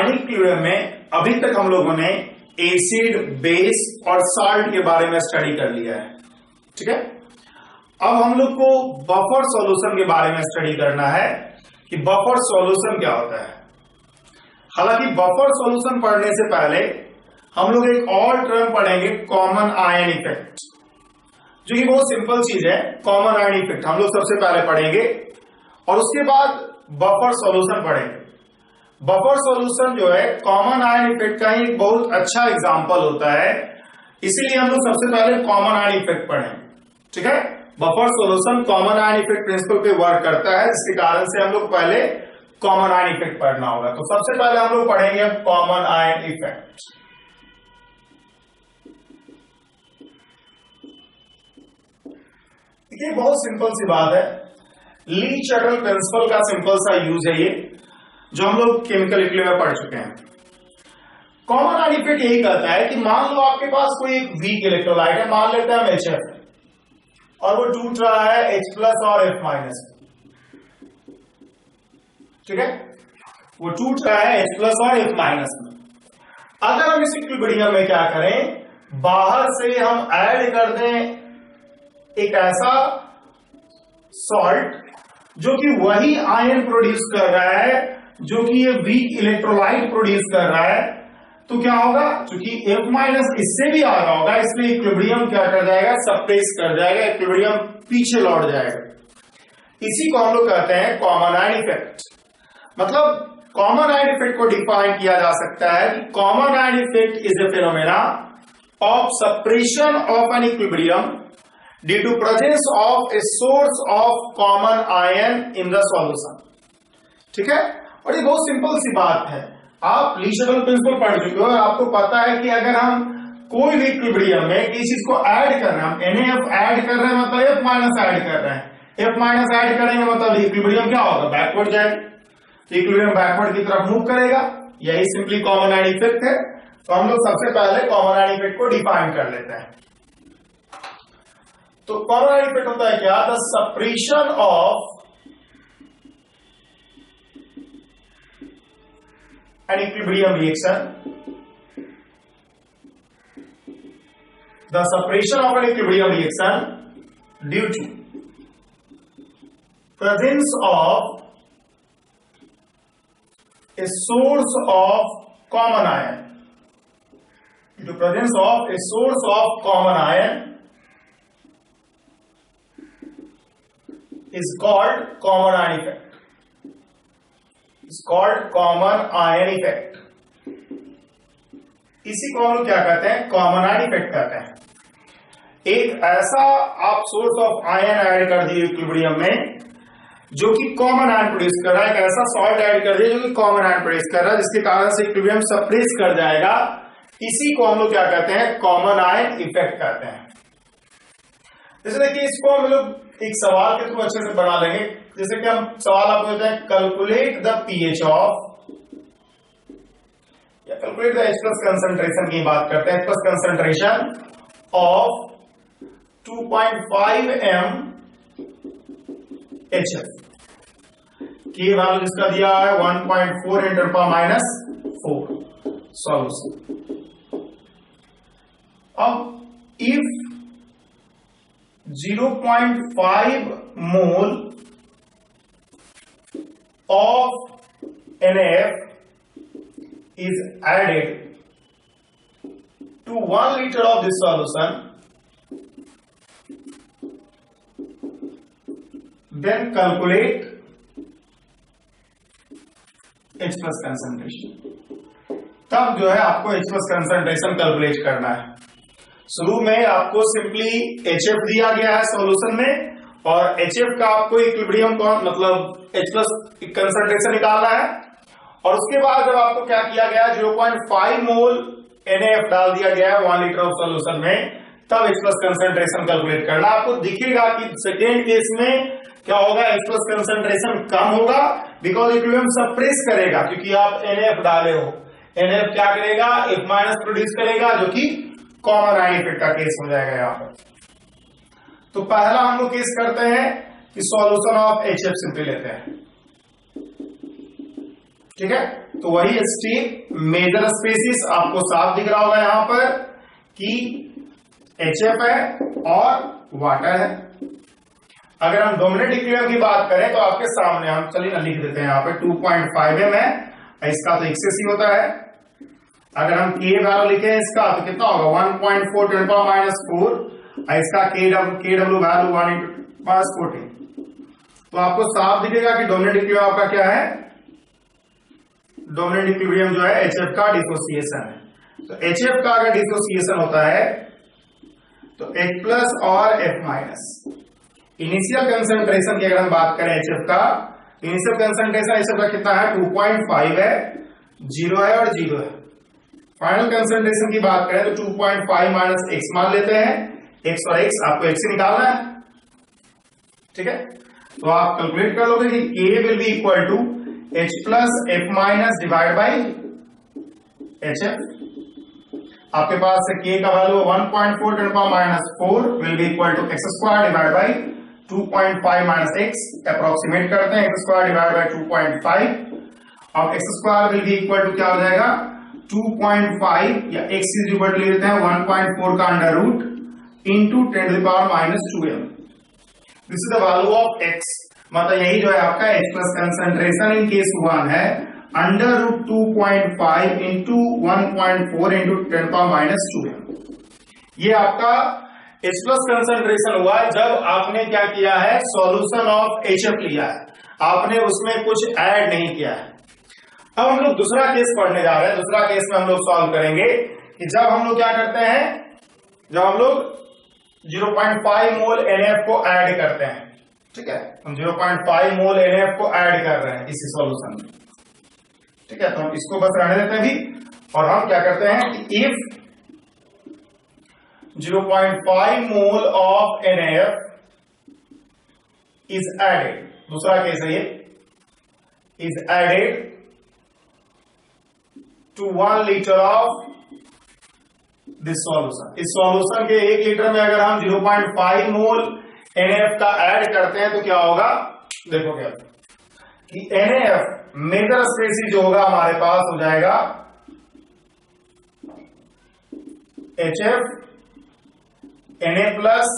Equilibrium में अभी तक हम लोगों ने एसिड, बेस और साल्ट के बारे में स्टडी कर लिया है, ठीक है। अब हम लोग को बफर सॉल्यूशन के बारे में स्टडी करना है कि बफर सॉल्यूशन क्या होता है। हालांकि बफर सॉल्यूशन पढ़ने से पहले हम लोग एक और टर्म पढ़ेंगे, कॉमन आयन इफेक्ट, जो कि बहुत सिंपल चीज है। कॉमन आयन इफेक्ट हम लोग सबसे पहले पढ़ेंगे और उसके बाद बफर सॉल्यूशन पढ़ेंगे। बफर सॉल्यूशन जो है कॉमन आयन इफेक्ट का ही एक बहुत अच्छा एग्जांपल होता है, इसीलिए हम लोग सबसे पहले कॉमन आयन इफेक्ट पढ़ेंगे, ठीक है। Buffer solution common ion effect principle पे वर्क करता है, जिसके कारण से हम लोग पहले कॉमन आयन इफेक्ट पढ़ना होगा। तो सबसे पहले हम लोग पढ़ेंगे कॉमन आयन इफेक्ट। ये बहुत सिंपल सी बात है, ली शटल प्रिंसिपल का सिंपल सा यूज है ये, जो हम लोग केमिकल इक्विलिब्रियम में पढ़ चुके हैं। कॉमन आयन इफेक्ट यही कहता है कि मान लो आपके पास कोई एक वीक इलेक्ट्रोलाइट है, मान लेते हैं हम HF, और वो टूट रहा है H+ और F-, ठीक है। वो टूट रहा है H+ और F- में। अगर हम इस इक्विलिब्रियम में क्या करें, बाहर से हम ऐड कर दें एक ऐसा सॉल्ट जो कि वही आयन प्रोड्यूस कर रहा है जो कि ये वीक इलेक्ट्रोलाइट प्रोड्यूस कर रहा है, तो क्या होगा, क्योंकि F- इससे भी आ रहा होगा, इसलिए इक्विलिब्रियम क्या कर जाएगा, सप्रेस कर जाएगा, इक्विलिब्रियम पीछे लौट जाएगा। इसी को हम लोग कहते हैं कॉमन आयन इफेक्ट। मतलब कॉमन आयन इफेक्ट को डिफाइन किया जा सकता है कि common ion effect is a phenomena of suppression of an equilibrium due to presence of a source of common ion in the solution, ठीक है। और ये बहुत सिंपल सी बात है, आप ली शटल प्रिंसिपल पढ़ चुके हो और आपको पता है कि अगर हम कोई भी इक्विलिब्रियम में किसी चीज को ऐड कर रहे हैं, हम NaF ऐड कर रहे हैं मतलब F- ऐड कर रहे हैं, F- ऐड करेंगे मतलब इक्विलिब्रियम क्या होगा, बैकवर्ड जाएगा, तो इक्विलिब्रियम बैकवर्ड की तरफ मूव करेगा। यही सिंपली कॉमन आयन इफेक्ट है। तो हम लोग सबसे पहले कॉमन आयन इफेक्ट को डिफाइन कर लेते हैं। तो कॉमन आयन इफेक्ट होता है क्या, the suppression of an equilibrium reaction, the separation of an equilibrium reaction due to presence of a source of common ion, due to presence of a source of common ion is called common ion effect, is called common ion effect। इसी को हम लोग क्या कहते हैं, common ion effect कहते हैं। एक ऐसा आप सोर्स ऑफ आयन ऐड कर दिए इक्विलिब्रियम में जो कि कॉमन आयन प्रोड्यूस कर रहा है, एक ऐसा सॉल्ट ऐड कर दिया जो कि कॉमन आयन प्रोड्यूस कर रहा है, जिसके कारण से इक्विलिब्रियम सप्रेस कर जाएगा। इसी को हम लोग क्या कहते हैं, कॉमन आयन इफेक्ट कहते हैं। जैसे देखिए, इसको हम लोग एक सवाल के थ्रू अच्छे से बना लेंगे। जैसे कि हम सवाल आपको देते हैं, कैलकुलेट द pH ऑफ, या कैलकुलेट द H+ कंसंट्रेशन की बात करते हैं, H+ concentration of 2.5 m HF की वैल्यू जिसका दिया है 1.4 × 10⁻⁴ सॉल्यूशन। अब if 0.5 mole of NaF is added to 1 liter of this solution, then calculate H+ concentration। तब जो है आपको H+ concentration कैलकुलेट करना है। शुरू में आपको सिंपली HF दिया गया है सॉल्यूशन में, और HF का आपको इक्विलिब्रियम को मतलब H+ कंसंट्रेशन निकालना है। और उसके बाद जब आपको क्या किया गया, 0.5 मोल NaF डाल दिया गया है 1 लीटर ऑफ सॉल्यूशन में, तब H+ कंसंट्रेशन कैलकुलेट करना। आपको दिखेगा कि सेकेंड केस में क्या होगा, H+ कंसंट्रेशन कम होगा, बिकॉज इक्विलिब्रियम सप्रेस करेगा, क्योंकि आप NaF डाले हो। NaF क्या करेगा, F- प्रोड्यूस करेगा, जो कि कॉमन आयन इफेक्ट का केस हो जाएगा यहां पर। तो पहला हम लोग केस करते हैं कि सॉल्यूशन ऑफ HF सिंपली लेते हैं। ठीक है, तो वही स्टीम मेजर स्पेसिस आपको साफ दिख रहा होगा यहां पर कि HF है और वाटर है। अगर हम डोमिनेंट इक्विलिब्रियम की बात करें तो आपके सामने हम चलिए ना लिख देते हैं यहां पे 2.5 m है, इसका तो एक्सेस ही होता है। अगर हम K वैल्यू लिखें इसका तो कितना होगा 1.4 10 पावर माइनस 4, इसका KW वैल्यू 1 × 14। तो आपको साफ दिखेगा कि डोमिनेंट इक्विलिब्रियम आपका क्या है, डोमिनेंट इक्विलिब्रियम जो है HF का डिसोसिएशन है। तो HF का अगर डिसोसिएशन होता है तो H प्लस और F माइनस। इनिशियल कंसंट्रेशन की अगर हम बात करें HF का, इनिशियल कंसंट्रेशन HF का कितना है 2.5 है, 0 है और 0 है। फाइनल कंसंट्रेशन की बात करें तो 2.5 माइनस x मान लेते हैं, x और x आपको x से निकालना है, ठीक है। तो आप कैलकुलेट कर लोगे कि K will be equal to H plus F minus divide by HF। आपके पास K का value 1.4 10 power minus 4 will be equal to x square divide by 2.5 minus x, approximate करते हैं x स्क्वायर डिवाइड बाई 2.5, और x square will be equal to क्या हो जाएगा 2.5 या x इज इक्वल टू लेते हैं 1.4 का under root into 10 to the power minus 2m। This is the value of x, मतलब यही जो है आपका H plus concentration in case 1 है under root 2.5 into 1.4 into 10 power minus 2m। ये आपका H प्लस कंसंट्रेशन हुआ है जब आपने क्या किया है, सॉल्यूशन ऑफ HF लिया है, आपने उसमें कुछ ऐड नहीं किया है। अब हम लोग दूसरा केस पढ़ने जा रहे हैं। दूसरा केस में हम लोग सॉल्व करेंगे कि जब हम लोग क्या करते हैं, जब हम लोग 0.5 मोल NF को ऐड करते हैं, ठीक है, हम 0.5 मोल NF को ऐड कर रहे हैं इसी सॉल्यूशन में, ठीक है। तो हम इसको बस रहने देते हैं भी, और हम क्या करते हैं कि if 0.5 mole of NF is added, दूसरा केस है ये, is added to 1 litre of this solution. इस सॉल्यूशन के 1 लीटर में अगर हम 0.5 मोल NF का ऐड करते हैं तो क्या होगा, देखो क्या कि NF मेजर स्पेसिस जो होगा हमारे पास हो जाएगा HF Na plus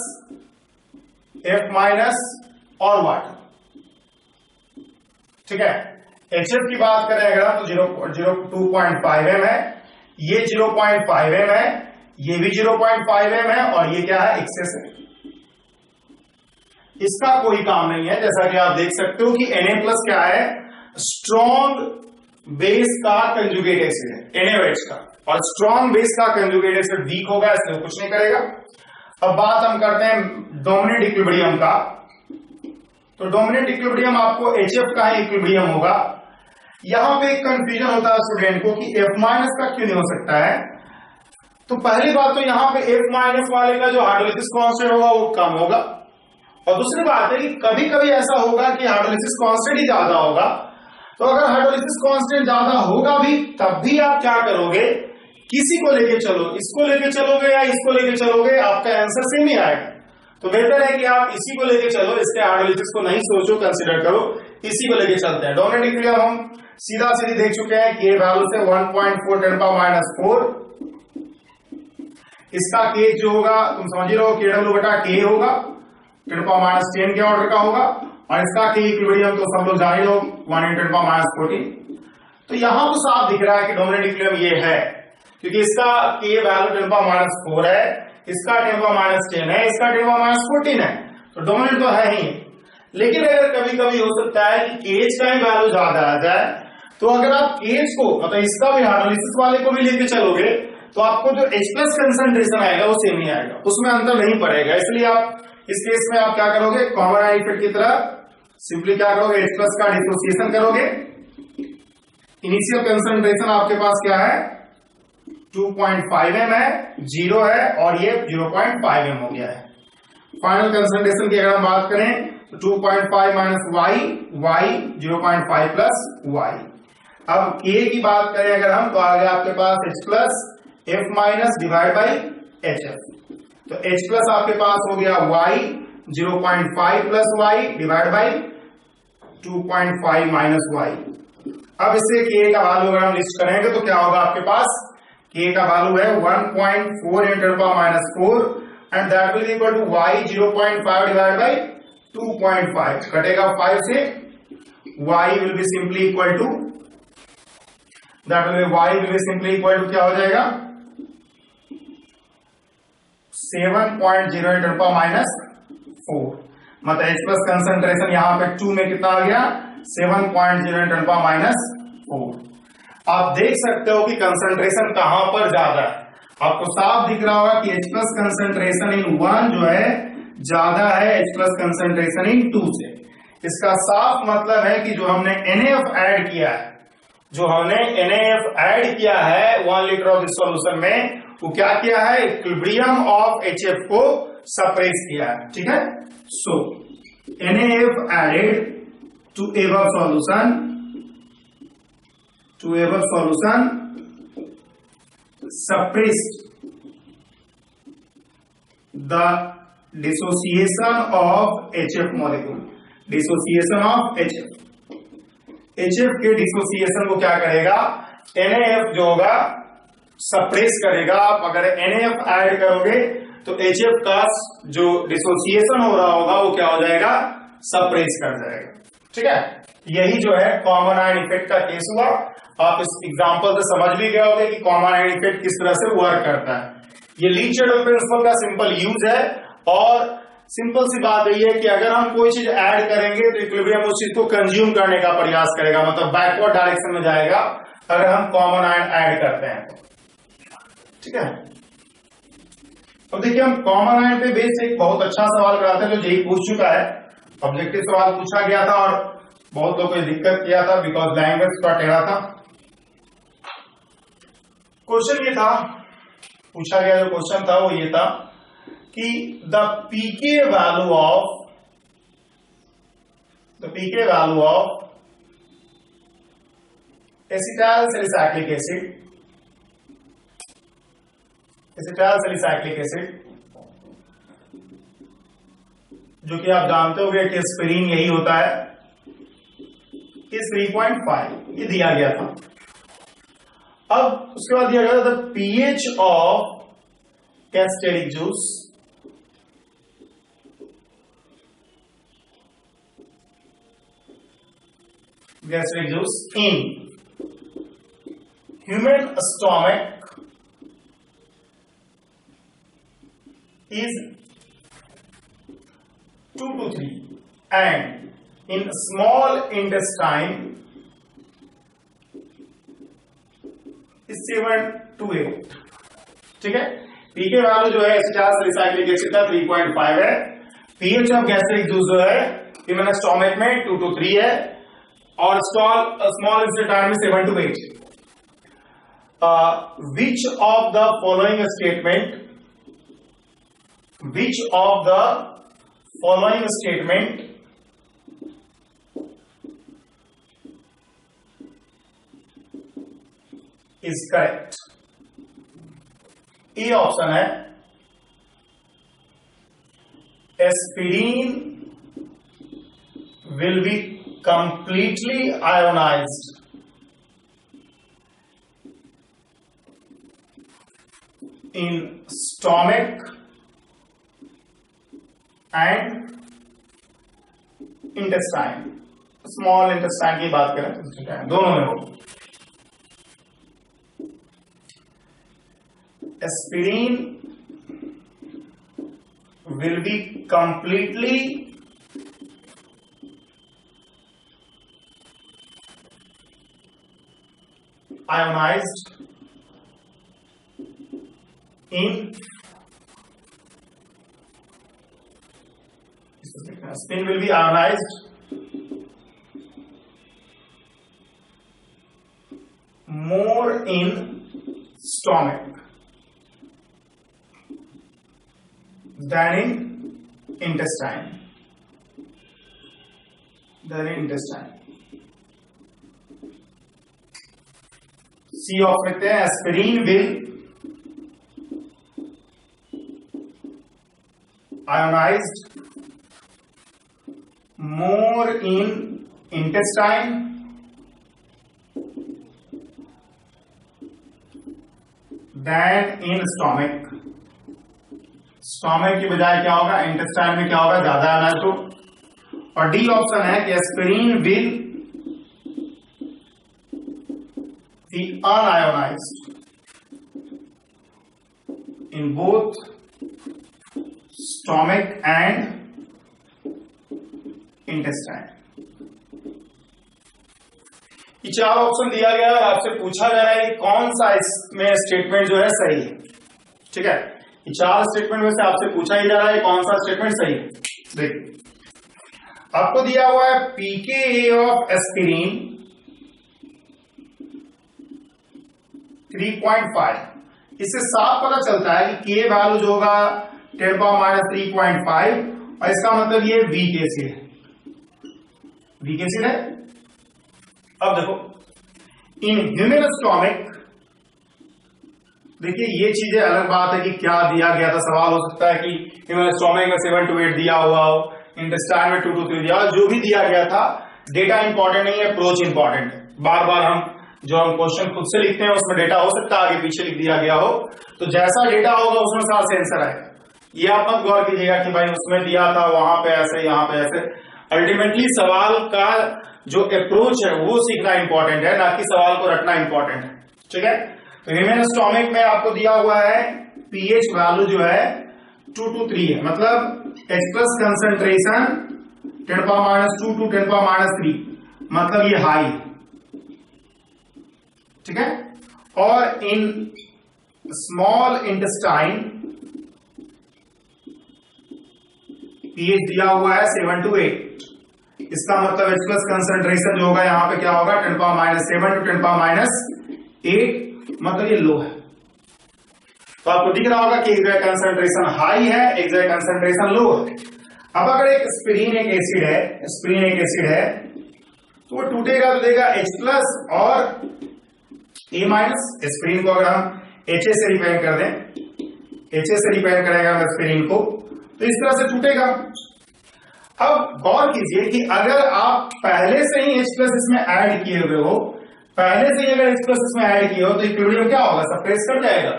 F minus और वाटर, ठीक है। HF की बात करें अगर हम तो 2.5 m है, ये 0.5 m है, ये भी 0.5 m है, और ये क्या है एक्सेस है, इसका कोई काम नहीं है। जैसा कि आप देख सकते हो कि Na प्लस क्या है, स्ट्रॉन्ग बेस का कंजुगेट एसिड है NaOH का, और स्ट्रॉन्ग बेस का कंजुगेट एसिड वीक होगा, इसलिए कुछ नहीं करेगा। अब बात हम करते हैं डोमिनेंट इक्विलिब्रियम का। तो डोमिनेंट इक्विलिब्रियम आपको HF का ही इक्विलिब्रियम होगा। यहां पे एक कंफ्यूजन होता है स्टूडेंट को कि F माइनस का क्यों नहीं हो सकता है। तो पहली बात तो यहां पे F माइनस वाले का जो हाइड्रोलिसिस कांस्टेंट होगा वो कम होगा, और दूसरी बात है कि कभी कभी ऐसा होगा कि हाइड्रोलिसिस कांस्टेंट ही ज्यादा होगा। तो अगर हाइड्रोलिसिस कांस्टेंट ज्यादा होगा भी, तब भी आप क्या करोगे, किसी को लेके चलो, इसको लेके चलोगे या इसको लेके चलोगे, आपका आंसर सेम ही आएगा। तो बेहतर है कि आप इसी को लेके चलो, इसके हाइड्रोलिसिस को नहीं सोचो, कंसीडर करो, इसी को लेके चलते हैं। डोमिनेंट इक्विलिब्रियम हम सीधा सीधी देख चुके हैं, K वैल्यू से 1.4 10 पावर माइनस 4, इसका K जो होगा तुम समझ ही रहो, KW बटा K होगा, 10 पावर माइनस 10 के ऑर्डर का होगा, और इसका K इक्विलिब्रियम तो सब लोग जान ही लो 1 × 10 पावर माइनस 14। तो यहां तो साफ दिख रहा है कि डोमिनेंट इक्विलिब्रियम ये है, क्योंकि इसका K वैल्यू 10 पावर माइनस 4 है, इसका 10 पावर माइनस 10 है, इसका 10 पावर माइनस 14 है, तो डोमिनेंट तो है ही। लेकिन अगर कभी कभी हो सकता है कि KH का ही वैल्यू ज्यादा आ जाए, तो अगर आप KH को मतलब इसका भी हाइड्रोलिसिस वाले को भी लेके चलोगे तो आपको जो H प्लस कंसंट्रेशन आएगा वो सेम ही आएगा, उसमें अंतर नहीं पड़ेगा। इसलिए आप इस केस में आप क्या करोगे, कॉमन इफेक्ट की तरह सिंपली क्या करोगे, H प्लस का डिसोसिएशन करोगे। इनिशियल कंसंट्रेशन आपके पास क्या है 2.5 m है, 0 है, और ये 0.5 m हो गया है। फाइनल कंसंट्रेशन की अगर हम बात करें तो 2.5 माइनस y 0.5 प्लस y। अब K की बात करें अगर हम, तो आ गया आपके पास H plus F minus divide by HF। तो H प्लस आपके पास हो गया y 0.5 plus y divide by 2.5 minus y। अब इससे के का वैल्यू अगर हम लिस्ट करेंगे तो क्या होगा आपके पास, के का वैल्यू है 1.4 × 10⁻⁴ and that will equal to y 0.5 divide by 2.5 कटेगा 5 से, y will be simply equal to that will be y will be simply equal to क्या हो जाएगा 7.0 × 10⁻⁴ मतलब H प्लस कंसंट्रेशन यहां पे 2 में कितना आ गया 7.0 × 10⁻⁴। आप देख सकते हो कि कंसंट्रेशन कहां पर ज्यादा है, आपको साफ दिख रहा होगा कि H प्लस कंसंट्रेशन इन 1 जो है ज्यादा है H प्लस कंसंट्रेशन इन 2 से। इसका साफ मतलब है कि जो हमने NaF ऐड किया है, जो हमने NaF ऐड किया है 1 लीटर ऑफ दिस सॉल्यूशन में, वो क्या किया है, इक्विलिब्रियम ऑफ HF को सप्रेस किया है। ठीक है, so NaF added to above solution suppressed the dissociation of HF molecule, dissociation of HF के डिसोसिएशन को क्या करेगा, NaF जो होगा सप्रेस करेगा। आप अगर NaF ऐड करोगे तो HF का जो डिसोसिएशन हो रहा होगा वो क्या हो जाएगा, सप्रेस कर जाएगा। ठीक है, यही जो है कॉमन आयन इफेक्ट का केस हुआ। आप इस एग्जांपल से समझ भी गए होंगे कि कॉमन आयन इफेक्ट किस तरह से वर्क करता है। ये लीच शेडोल प्रिंसिपल का सिंपल यूज है और सिंपल सी बात यही है कि अगर हम कोई चीज ऐड करेंगे तो इक्विलिब्रियम उस चीज को कंज्यूम करने का प्रयास करेगा, मतलब बैकवर्ड डायरेक्शन में जाएगा अगर हम कॉमन आयन ऐड करते हैं तो। ठीक है, अब देखिए हम कॉमन आयन पे बेस एक बहुत अच्छा सवाल कराते हैं जो जेई पूछ चुका है। ऑब्जेक्टिव सवाल पूछा गया था और बहुत लोगों को दिक्कत किया था बिकॉज लैंग्वेज थोड़ा टेढ़ा था। क्वेश्चन ये था, पूछा गया जो क्वेश्चन था वो ये था कि the pK value of acetyl salicylic acid जो कि आप जानते होंगे कि एस्पिरिन यही होता है, इस 3.5 ये दिया गया था। अब उसके बाद दिया गया था pH of gastric juice in human stomach is 2 to 3 and in small intestine is 7 to 8। ठीक है, पीके वैल्यू जो है एसिटाइल सैलिसाइक्लिक एसिड का 3.5 है, पीएच ऑफ गैस्ट्रिक जूस जो है ह्यूमन स्टोमक में 2 to 3 है और स्मॉल इंटेस्टाइन में 7 to 8। which of the following statement is correct? A option है aspirin will be completely ionized in stomach and intestine, small intestine की बात करें तो दोनों में हो। Aspirin will be completely ionized in spin will be ionized more in stomach than in intestine. See of लिखते हैं, aspirin will ionized more in intestine then in stomach. Stomach की बजाय क्या होगा, इंटेस्टाइन में क्या होगा, ज्यादा अनाइज्ड। और डी ऑप्शन है कि aspirin will be unionised in both stomach and intestine. ये चार ऑप्शन दिया गया और आपसे पूछा जा रहा है कि कौन सा इसमें स्टेटमेंट जो है सही है। ठीक है, ये चार स्टेटमेंट में से आपसे पूछा ही जा रहा है कौन सा स्टेटमेंट सही है। देखिए आपको दिया हुआ है पीके ऑफ एस्पिरिन 3.5। इससे साफ पता चलता है कि के वैल्यू जो होगा 10⁻³ और इसका मतलब ये वीक एसिड है, वीक एसिड है। अब देखो इन ह्यूमन स्टोमिक, देखिए ये चीजें अलग बात है कि क्या दिया गया था। सवाल हो सकता है कि ह्यूमन स्टोमिक में 7 to 8 दिया हुआ हो, इंटेस्टाइन में 2 to 3 दिया हो, जो भी दिया गया था डेटा इंपॉर्टेंट नहीं है, अप्रोच इंपॉर्टेंट है। बार बार हम जो हम क्वेश्चन खुद से लिखते हैं उसमें डेटा हो सकता है आगे पीछे लिख दिया गया हो, तो जैसा डेटा होगा उसमें साथ से आंसर आएगा। ये आप मत गौर कीजिएगा कि भाई उसमें दिया था वहां पे ऐसे यहां पे ऐसे। अल्टीमेटली सवाल का जो अप्रोच है वो सीखना इंपॉर्टेंट है, ना कि सवाल को रटना इंपॉर्टेंट है। ठीक है, तो ह्यूमन स्टोमिक में आपको दिया हुआ है पीएच वैल्यू जो है 2 to 3 है, मतलब H+ कंसंट्रेशन 10⁻² to 10⁻3, मतलब ये हाई। ठीक है, और इन स्मॉल इंटेस्टाइन पीएच दिया हुआ है 7 to 8। इसका मतलब H+ कंसंट्रेशन जो होगा यहां पे क्या होगा 10⁻7 to 10⁻8, मतलब ये लो है। तो आपको दिख रहा होगा कि एक जगह कंसंट्रेशन हाई है, एक जगह कंसंट्रेशन लो है। अब अगर एक एस्पिरिन एक एसिड है, एस्पिरिन एक एसिड है, तो वो टूटेगा तो देगा H+ और A-। एस्पिरिन को अगर हम HA से रिपेयर कर दें, HA से रिपेयर करेगा एस्पिरिन को, तो इस तरह से टूटेगा। अब गौर कीजिए कि अगर आप पहले से ही H+ इसमें ऐड किए हुए हो, पहले से ही अगर H+ इसमें ऐड किए हो तो इक्विलिब्रियम क्या होगा, सप्रेस कर जाएगा।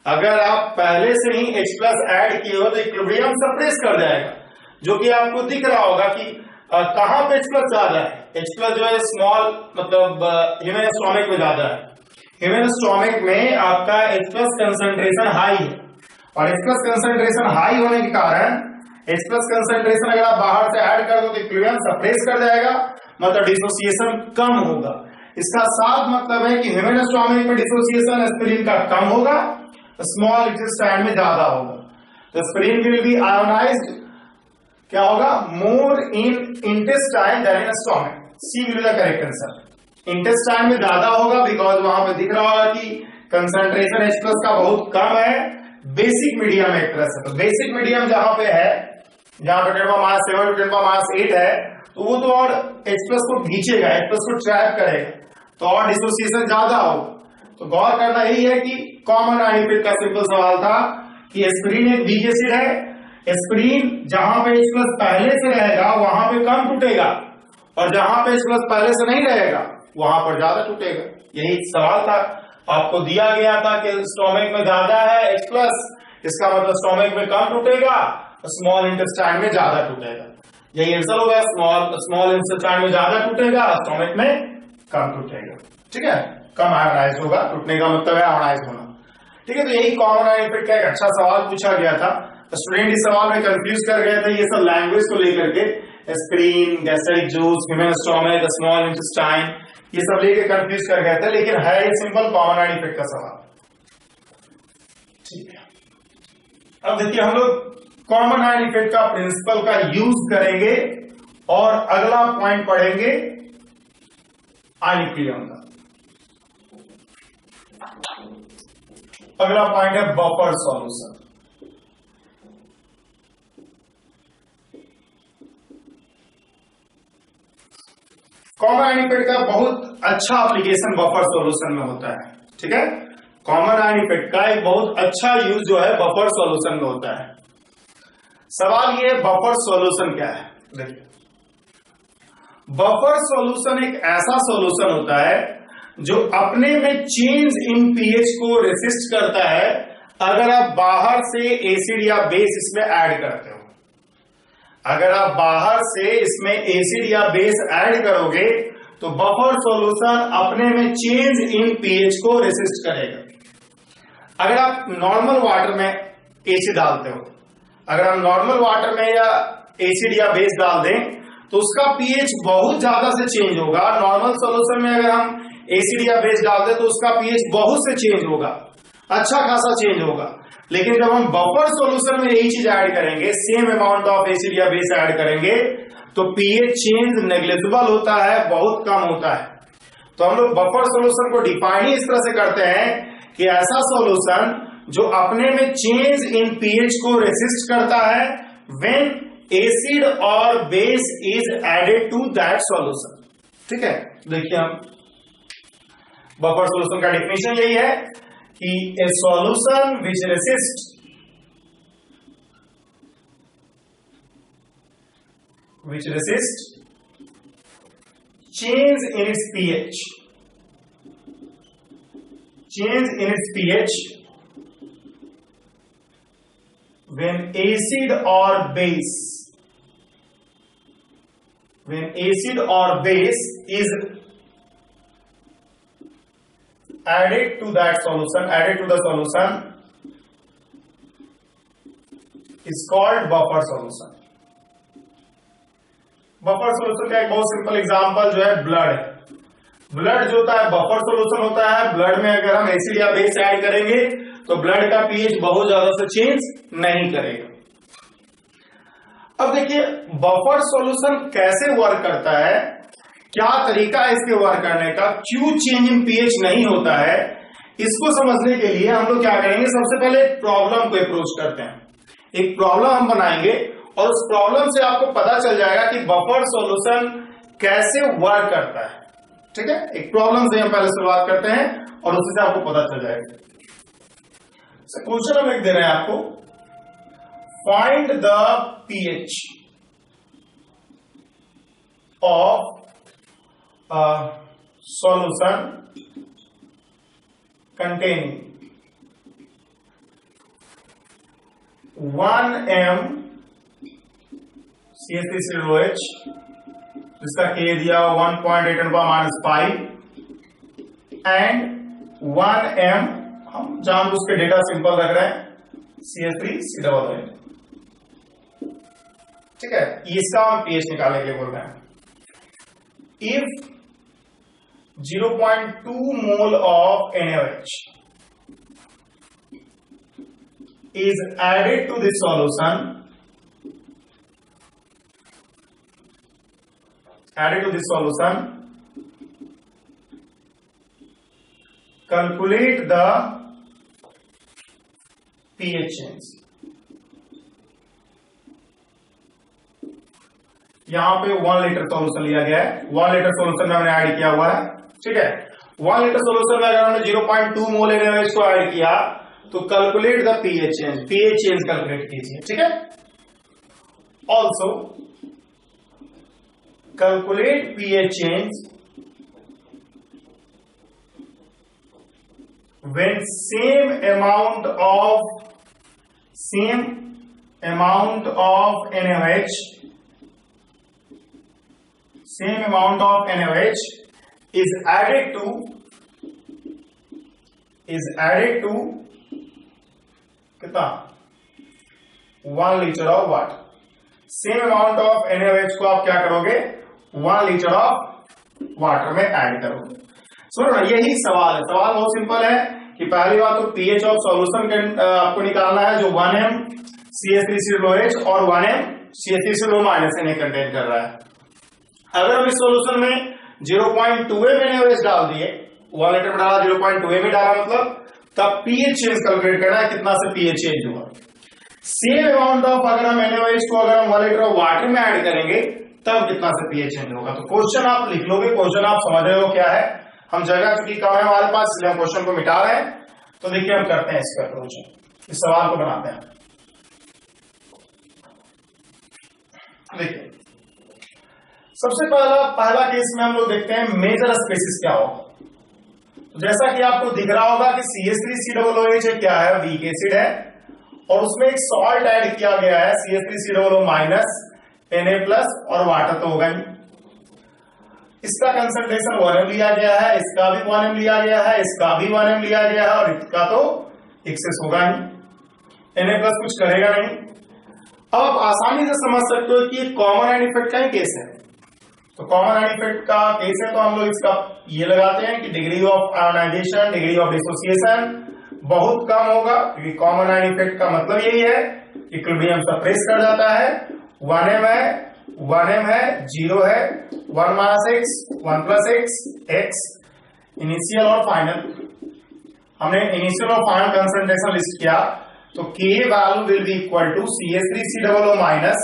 अगर आप पहले से ही H+ ऐड किए हो तो इक्विलिब्रियम सप्रेस कर जाएगा, जो कि आपको दिख रहा होगा कि कहां पे H+ ज्यादा है। H+ जो है स्मॉल मतलब ह्यूमन स्टोमिक में ज्यादा है। ह्यूमन स्टोमिक में आपका H+ कंसंट्रेशन हाई है, और H+ कंसंट्रेशन हाई होने के कारण H+ कंसंट्रेशन अगर आप बाहर से ऐड कर दो तो इक्विलिब्रियम सप्रेस कर जाएगा, मतलब डिसोसिएशन कम होगा। इसका साफ मतलब है कि ह्यूमन स्टोमिक में डिसोसिएशन एस्पिरिन का कम होगा, स्मॉल इंटेस्टाइन में ज्यादा होगा। तो एस्पिरिन विल बी आयोनाइज्ड क्या होगा, more in intestine than in stomach. C will be the correct answer. Intestine में ज्यादा होगा बिकॉज वहां पे दिख रहा होगा कि कंसंट्रेशन H+ का बहुत कम है, बेसिक मीडियम एक तरह से। तो बेसिक मीडियम जहां पे है, जहां पे 10⁻7 to 10⁻8 है, तो वो तो और H+ को खींचेगा, H+ को ट्रैप करेगा, तो और डिसोसिएशन ज्यादा होगा। तो गौर करना यही है कि कॉमन आइडेंटिटी का सिंपल सवाल था कि एस्पिरिन एक वीक एसिड है। एस्पिरिन जहां पे H+ पहले से रहेगा वहां पे कम टूटेगा, और जहां पे H+ पहले से नहीं रहेगा वहां पर ज्यादा टूटेगा। यही सवाल था, आपको दिया गया था कि स्टोमिक में ज्यादा है H+, इसका मतलब स्टोमिक में कम टूटेगा, स्मॉल इंटेस्टाइन में ज्यादा टूटेगा। यही आंसर होगा, स्मॉल इंटेस्टाइन में ज्यादा टूटेगा, स्टोमिक में कम टूटेगा। ठीक है, कम आयोनाइज होगा, टूटने का मतलब है आयोनाइज होना। ठीक है, तो यही कॉमन आइडेंटिटी का एक अच्छा सवाल पूछा गया था। स्टूडेंट इस सवाल में कंफ्यूज कर गए थे ये सब लैंग्वेज को लेकर के, aspirin, gastric juice, human stomach, small intestine, ये सब लेके कंफ्यूज कर गए थे, लेकिन है ये सिंपल कॉमन आइडेंटिटी का सवाल। ठीक है, अब देखिए हम लोग कॉमन आइडेंटिटी का प्रिंसिपल का यूज करेंगे और अगला पॉइंट पढ़ेंगे आइक्विलिब्रियम का। अगला पॉइंट है बफर सॉल्यूशन। कॉमन आइडेंटिटी का बहुत अच्छा एप्लीकेशन बफर सॉल्यूशन में होता है। ठीक है, कॉमन आइडेंटिटी का एक बहुत अच्छा यूज जो है बफर सॉल्यूशन में होता है। सवाल ये बफर सॉल्यूशन क्या है। देखिए, बफर सॉल्यूशन एक ऐसा सॉल्यूशन होता है जो अपने में चेंज इन पीएच को रेसिस्ट करता है अगर आप बाहर से एसिड या बेस इसमें ऐड करते हो। अगर आप बाहर से इसमें एसिड या बेस ऐड करोगे तो बफर सॉल्यूशन अपने में चेंज इन पीएच को रेसिस्ट करेगा। अगर आप नॉर्मल वाटर में एसिड डालते हो, अगर हम नॉर्मल वाटर में या एसिड या बेस डाल दें तो उसका पीएच बहुत ज्यादा से चेंज होगा। नॉर्मल सॉल्यूशन में अगर हम एसिड या बेस डाल दें तो उसका पीएच बहुत से चेंज होगा, अच्छा खासा चेंज होगा। लेकिन जब हम बफर सॉल्यूशन में यही चीज ऐड करेंगे, सेम अमाउंट ऑफ एसिड या बेस ऐड करेंगे, तो पीएच चेंज नेग्लिजिबल होता है, बहुत कम होता है। तो हम लोग बफर सॉल्यूशन को डिफाइन ही इस तरह से करते हैं कि ऐसा सॉल्यूशन जो अपने में चेंज इन पीएच को रेसिस्ट करता है व्हेन एसिड और base is added to that solution. ठीक है, देखिए हम बफर सॉल्यूशन का डेफिनेशन यही है कि a solution which resist change in its pH when acid or base is added to the solution is called buffer solution। Buffer solution का एक बहुत सिंपल एग्जांपल जो है ब्लड है। ब्लड जो होता है बफर सॉल्यूशन होता है। ब्लड में अगर हम एसिड या बेस ऐड करेंगे तो ब्लड का पीएच बहुत ज्यादा से चेंज नहीं करेगा। अब देखिए बफर सॉल्यूशन कैसे वर्क करता है, क्या तरीका है इसके वर्क करने का, क्यों चेंज इन पीएच नहीं होता है, इसको समझने के लिए हम लोग क्या करेंगे, सबसे पहले एक प्रॉब्लम को अप्रोच करते हैं। एक प्रॉब्लम हम बनाएंगे और उस प्रॉब्लम से आपको पता चल जाएगा कि बफर सॉल्यूशन कैसे वर्क करता है। ठीक है, एक प्रॉब्लम से हम पहले शुरुआत करते हैं और उसी से आपको पता चल जाएगा। क्वेश्चन हम लिख दे रहे हैं आपको, find the pH of solution containing 1m CH3COH जिसका K दिया 1.8 एंड 1m, हम जानबूझ के डेटा सिंपल रख रहे हैं, CH3COOH। ठीक है, इसका हम पीएच निकालने के लिए बोल रहे हैं। If 0.2 mole of NaOH is added to this solution, calculate the pH change। यहां पे 1 लीटर सॉल्यूशन लिया गया है, 1 लीटर सॉल्यूशन में हमने ऐड किया हुआ है। ठीक है, 1 लीटर सॉल्यूशन में अगर हमने 0.2 मोल NaOH को ऐड किया तो calculate the pH change calculate कीजिए। ठीक है, also calculate pH change when same amount of NaOH is added to कितना 1 litre of water. Same amount of NaOH को आप क्या करोगे, 1 लीटर ऑफ वाटर में ऐड करोगे। सुनो, यही सवाल है। सवाल बहुत सिंपल है कि पहली बात तो पीएच ऑफ सॉल्यूशन आपको निकालना है जो 1m CH3COOH और 1m CH3COO- Na कंटेन कर रहा है। अगर हम इस सॉल्यूशन में 0.2m NaOH डाल दिए, 1 लीटर में डाला, 0.2m डाला, मतलब तब पीएच चेंज कैलकुलेट करना है, कितना से पीएच चेंज हुआ। सेम अमाउंट ऑफ अगर हम NaOH को अगर हम 1 लीटर ऑफ वाटर में ऐड करेंगे तब कितना से पीएच चेंज होगा। तो क्वेश्चन आप लिख लोगे, क्वेश्चन आप समझ रहे हो क्या है। हम जगह चूंकि कम है हमारे पास, इसलिए हम क्वेश्चन को मिटा रहे हैं। तो देखिए हम करते हैं इसका अप्रोच, इस सवाल को बनाते हैं। देखिए सबसे पहला केस में हम लोग देखते हैं मेजर स्पेसिस क्या होगा। तो जैसा कि आपको दिख रहा होगा कि CH3COOH क्या है, वीक एसिड है, और उसमें एक सॉल्ट ऐड किया गया है CH3COO माइनस Na+ और वाटर तो होगा ही। इसका कंसंट्रेशन 1m लिया गया है, इसका भी 1m लिया गया है, इसका भी 1m लिया गया है, और इसका तो एक्सेस होगा ही, Na+ कुछ करेगा नहीं। अब आप आसानी से समझ सकते हो कि कॉमन एंड इफेक्ट का ही केस है। तो कॉमन एंड इफेक्ट का केस है तो हम लोग इसका ये लगाते हैं कि degree of ionization, degree of dissociation बहुत कम होगा, क्योंकि कॉमन एंड इफेक्ट का मतलब यही है कि इक्विलिब्रियम सप्रेस कर जाता है। 1m है, 1m है, 0 है, 1 - x, 1 + x, x इनिशियल और फाइनल। हमने इनिशियल और फाइनल कंसंट्रेशन लिस्ट किया, तो K value will be equal to CH3COO minus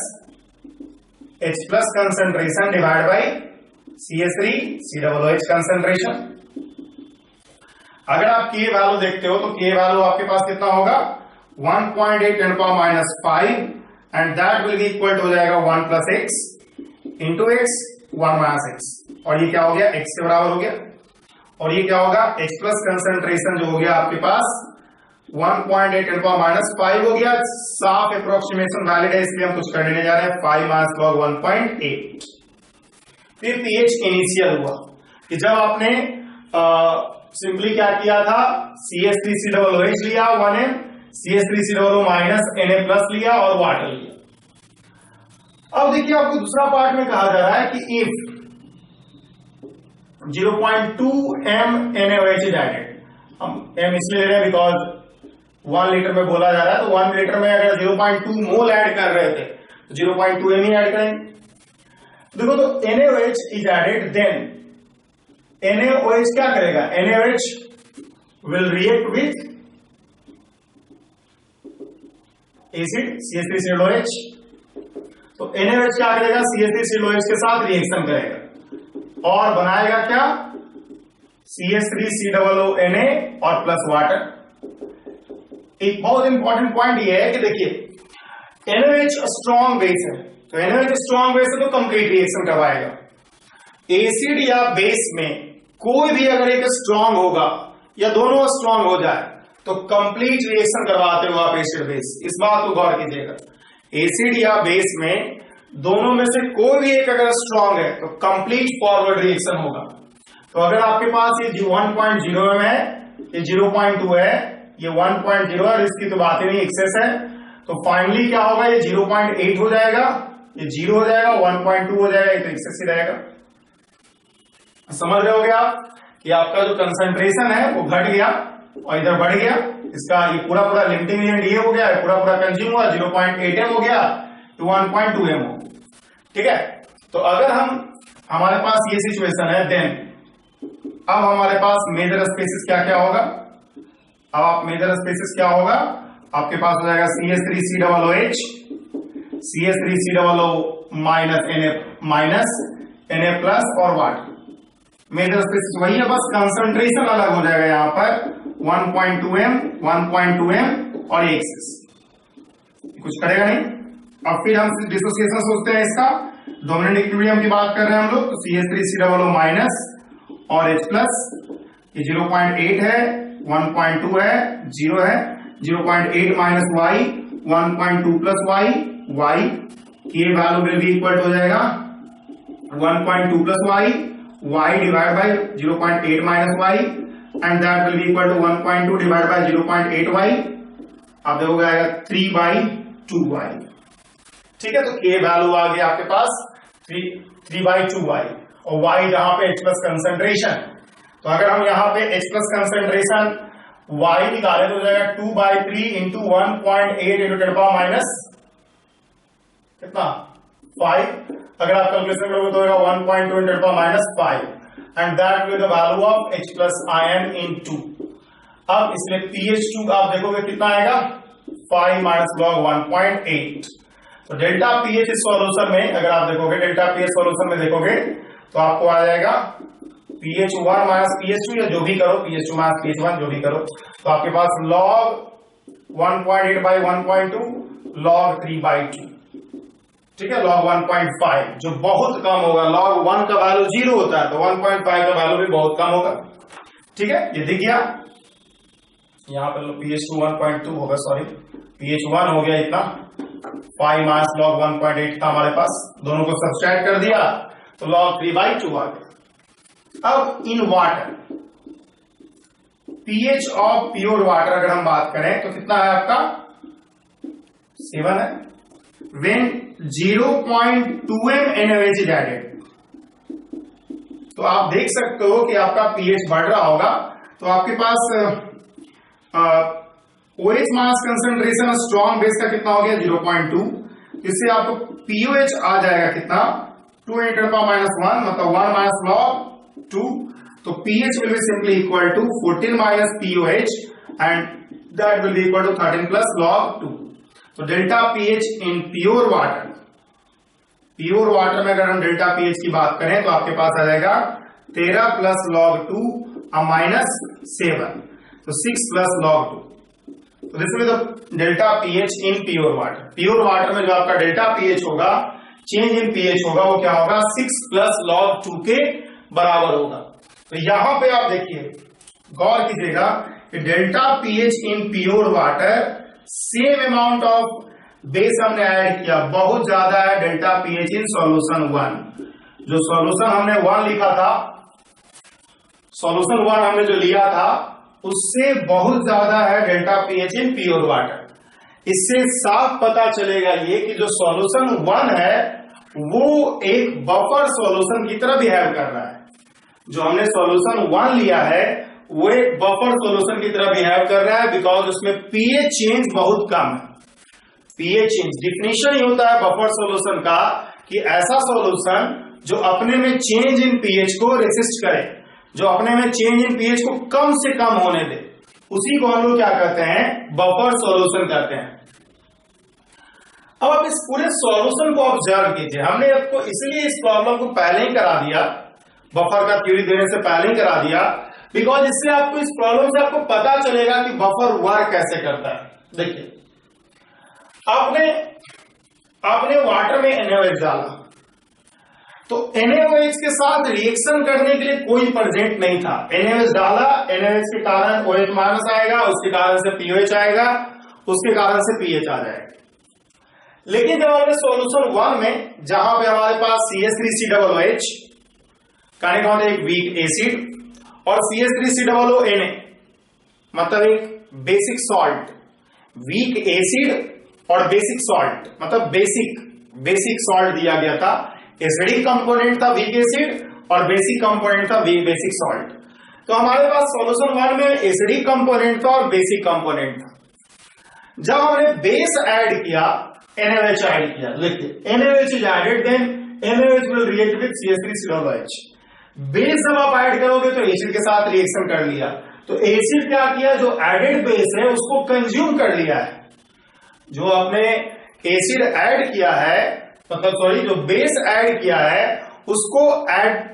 H+ concentration divide by CH3COOH concentration. अगर आप K वैल्यू देखते हो तो K वैल्यू आपके पास कितना होगा, 1.8 × 5 and that will be equal to हो जाएगा 1 + x इंटू x 1 - x, और ये क्या हो गया, x के बराबर हो गया। और ये क्या होगा, H+ कंसंट्रेशन जो हो गया आपके पास 1.8 × 5 हो गया। साफ अप्रोक्सीमेशन वैलिड है, इसलिए हम कुछ करने नहीं जा रहे हैं। 5 - log 1.8। फिर pH इनिशियल हुआ कि जब आपने सिंपली क्या किया था, CH3COOH लिया 1m, CH3COO माइनस Na+ लिया और वाटर लिया। अब देखिए आपको दूसरा पार्ट में कहा जा रहा है कि if 0.2 m NaOH is added, हम m इसलिए ले रहे हैं बिकॉज 1 लीटर में बोला जा रहा है, तो 1 लीटर में अगर 0.2 मोल ऐड कर रहे थे तो 0.2 m ही ऐड करेंगे। देखो तो NaOH is added, then NaOH क्या करेगा, NaOH will react with acid CH3COOH। तो NaOH क्या करेगा, CH3COOH के साथ रिएक्शन करेगा और बनाएगा क्या, CH3COONA और प्लस वाटर। एक बहुत इंपॉर्टेंट पॉइंट ये है कि देखिए NaOH स्ट्रॉन्ग बेस है, तो NaOH स्ट्रॉन्ग बेस है तो कंप्लीट रिएक्शन करवाएगा। एसिड या बेस में कोई भी अगर एक स्ट्रॉन्ग होगा या दोनों स्ट्रॉन्ग हो जाए तो कंप्लीट रिएक्शन करवाते हो आप एसिड बेस, इस बात को गौर कीजिएगा। एसिड या बेस में दोनों में से कोई भी एक अगर स्ट्रॉन्ग है तो कंप्लीट फॉरवर्ड रिएक्शन होगा। तो अगर आपके पास ये 1.0 है, ये 0.2 है, ये 1.0 है, इसकी तो बात ही नहीं, एक्सेस है, तो फाइनली क्या होगा, ये 0.8 हो जाएगा, ये 0 हो जाएगा, 1.2 हो जाएगा, ये तो एक्सेस ही रहेगा। समझ रहे होगे आप कि आपका जो कंसंट्रेशन है वो घट गया और इधर बढ़ गया, इसका ये पूरा पूरा लिमिटिंग एजेंट ये हो गया, पूरा पूरा कंज्यूम हुआ, 0.8m हो गया तो 1.2m हो, ठीक है। तो अगर हमारे पास ये सिचुएशन है, देन अब हमारे पास मेजर स्पेसिस क्या क्या होगा, अब आप मेजर स्पेसिस क्या होगा, आपके पास हो जाएगा CH3COOH, CH3COO माइनस Na+ और वाटर। मेजर स्पेसिस वही है, बस कंसंट्रेशन अलग हो जाएगा, यहां पर 1.2m 1.2m और एक्सेस, कुछ करेगा नहीं। अब फिर हम डिसोसिएशन सोचते हैं इसका, डोमिनेंट इक्विलिब्रियम की बात कर रहे हैं हम लोग, तो CH3COO माइनस और H+, ये 0.8 है, 1.2 है, 0 है, 0.8 minus y 1.2 plus y K value will be equal हो जाएगा 1.2 plus y divide by 0.8 minus y and that will be equal to 1.2 divide by 0.8y, आप देखोगे आएगा 3/2y, ठीक है। तो K वैल्यू आ गया आपके पास 3/2y, और y जहां पे H+ कंसंट्रेशन, तो अगर हम यहां पे H+ कंसंट्रेशन y निकाले तो हो जाएगा 2/3 इंटू 1.8 इंटू 10⁻⁻, कितना 5, अगर आप कैलकुलेशन करोगे तो होगा 1.2 into 10⁻5 and that will the value of H+ ion इन 2। अब इसमें pH2 आप देखोगे कितना आएगा, 5 - log 1.8। तो डेल्टा pH इस सॉल्यूशन में अगर आप देखोगे, डेल्टा pH सॉल्यूशन में देखोगे तो आपको आ जाएगा pH1 माइनस pH2, या जो भी करो, pH2 माइनस pH1 जो भी करो, तो आपके पास log 1.8 by 1.2 log 3/2, ठीक है, log 1.5 जो बहुत कम होगा, log 1 का वैल्यू 0 होता है तो 1.5 का वैल्यू भी बहुत कम होगा। ठीक है, ये दिख गया। यहां पर pH2 1.2 होगा, सॉरी pH1 हो गया इतना, 5 मास log 1.8 था हमारे पास, दोनों को सब्सट्रैक्ट कर दिया तो log 3/2 आ गया। अब in water pH of pure water अगर हम बात करें तो कितना है आपका 7 है। when 0.2 NaOH is added, तो आप देख सकते हो कि आपका pH बढ़ रहा होगा, तो आपके पास OH mass concentration strong base का कितना हो गया 0.2, इससे आपको pOH आ जाएगा कितना 2 × 10⁻⁻1 मतलब 1 मास log 2, तो pH will be simply equal to 14 minus pOH and that will be equal to 13 plus log 2। तो delta pH in pure water में अगर हम डेल्टा pH की बात करें तो आपके पास आ जाएगा 13 प्लस log 2 माइनस 7, तो 6 प्लस log 2। तो this will the delta pH in pure water. Pure water में जो आपका डेल्टा pH होगा, चेंज इन pH होगा, वो क्या होगा 6 प्लस log 2 के बराबर होगा। तो यहां पे आप देखिए, गौर कीजिएगा कि delta pH in pure water same amount of base हमने ऐड किया, बहुत ज्यादा है डेल्टा pH इन सॉल्यूशन 1। जो सॉल्यूशन हमने 1 लिखा था, सॉल्यूशन 1 हमने जो लिया था उससे बहुत ज्यादा है delta pH in pure water. इससे साफ पता चलेगा ये कि जो सॉल्यूशन 1 है वो एक बफर सॉल्यूशन की तरह बिहेव कर रहा है। जो हमने सॉल्यूशन 1 लिया है वो एक बफर सॉल्यूशन की तरह बिहेव कर रहा है, बिकॉज उसमें pH चेंज बहुत कम है। pH चेंज डिफिनेशन ही होता है बफर सॉल्यूशन का कि ऐसा सॉल्यूशन जो अपने में चेंज इन pH को रेसिस्ट करे, जो अपने में चेंज इन pH को कम से कम होने दे, उसी को हम लोग क्या कहते हैं बफर सॉल्यूशन कहते हैं। अब आप इस पूरे सॉल्यूशन को ऑब्जर्व कीजिए, हमने आपको इसलिए इस प्रॉब्लम को पहले ही करा दिया, बफर का थ्योरी देने से पहले ही करा दिया, बिकॉज इससे आपको इस प्रॉब्लम से आपको पता चलेगा कि बफर वर्क कैसे करता है। देखिए, आपने वाटर में NaOH डाला, तो NaOH के साथ रिएक्शन करने के लिए कोई प्रेजेंट नहीं था। NaOH डाला, NaOH के कारण OH माइनस आएगा, उसके कारण से pOH आएगा, उसके कारण से pH आ जाएगा। लेकिन जब हमने सॉल्यूशन 1 में जहां पे हमारे पास CH3COOH कहने एक वीक एसिड और CH3COONA मतलब एक बेसिक सॉल्ट, वीक एसिड और बेसिक सॉल्ट मतलब बेसिक सॉल्ट दिया गया था। एसिडिक कंपोनेंट था वीक एसिड और बेसिक कंपोनेंट था बेसिक सॉल्ट। तो हमारे पास सॉल्यूशन 1 में एसिडिक कंपोनेंट था और बेसिक कंपोनेंट था। जब हमने बेस ऐड किया, NaOH ऐड किया, देखिए NaOH is added, then NaOH will react with CH3COOH। Base जब आप ऐड करोगे तो एसिड के साथ रिएक्शन कर लिया, तो एसिड क्या किया, जो एडेड बेस है उसको कंज्यूम कर लिया है। जो आपने एसिड ऐड किया है, मतलब सॉरी जो बेस ऐड किया है उसको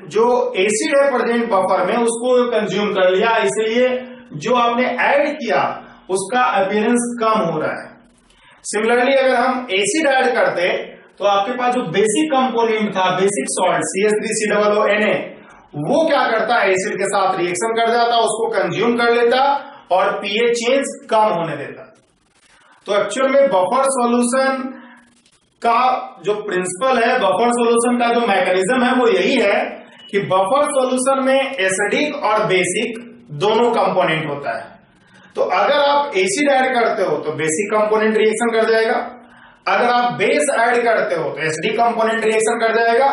जो एसिड है प्रेजेंट बफर में उसको कंज्यूम कर लिया, इसलिए जो आपने ऐड किया उसका अपीयरेंस कम हो रहा है। सिमिलरली अगर हम एसिड ऐड करते तो आपके पास जो बेसिक कंपोनेंट था, बेसिक सॉल्ट CH3COONA, वो क्या करता है एसिड के साथ रिएक्शन कर जाता, उसको कंज्यूम कर लेता और pH चेंज कम होने देता। तो एक्चुअल में बफर सॉल्यूशन का जो प्रिंसिपल है, बफर सॉल्यूशन का जो मैकेनिज्म है वो यही है कि बफर सॉल्यूशन में एसिडिक और बेसिक दोनों कंपोनेंट होता है। तो अगर आप एसिड ऐड करते हो तो बेसिक कंपोनेंट रिएक्शन कर जाएगा, अगर आप बेस ऐड करते हो तो एसिडिक कंपोनेंट रिएक्शन कर जाएगा,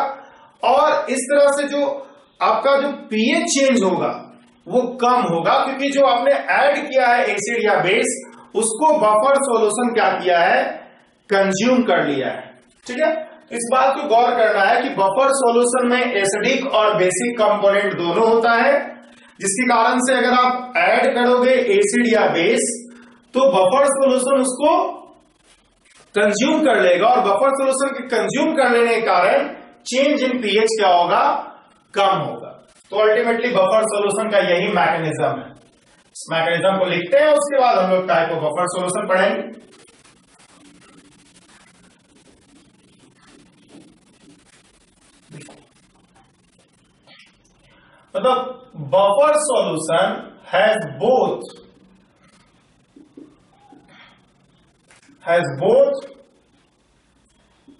और इस तरह से जो आपका जो pH चेंज होगा वो कम होगा, क्योंकि जो आपने ऐड किया है एसिड या बेस उसको बफर सॉल्यूशन क्या किया है, कंज्यूम कर लिया है। ठीक है, इस बात को गौर करना है कि बफर सॉल्यूशन में एसिडिक और बेसिक कंपोनेंट दोनों होता है, जिसके कारण से अगर आप ऐड करोगे एसिड या बेस तो बफर सॉल्यूशन उसको कंज्यूम कर लेगा, और बफर सॉल्यूशन के कंज्यूम कर लेने के कारण चेंज इन pH क्या होगा, कम होगा। तो अल्टीमेटली बफर सॉल्यूशन का यही मैकेनिज्म है। इस मैकेनिज्म को लिखते हैं, उसके बाद हम लोग टाइप ऑफ बफर सॉल्यूशन पढ़ेंगे। मतलब buffer solution has both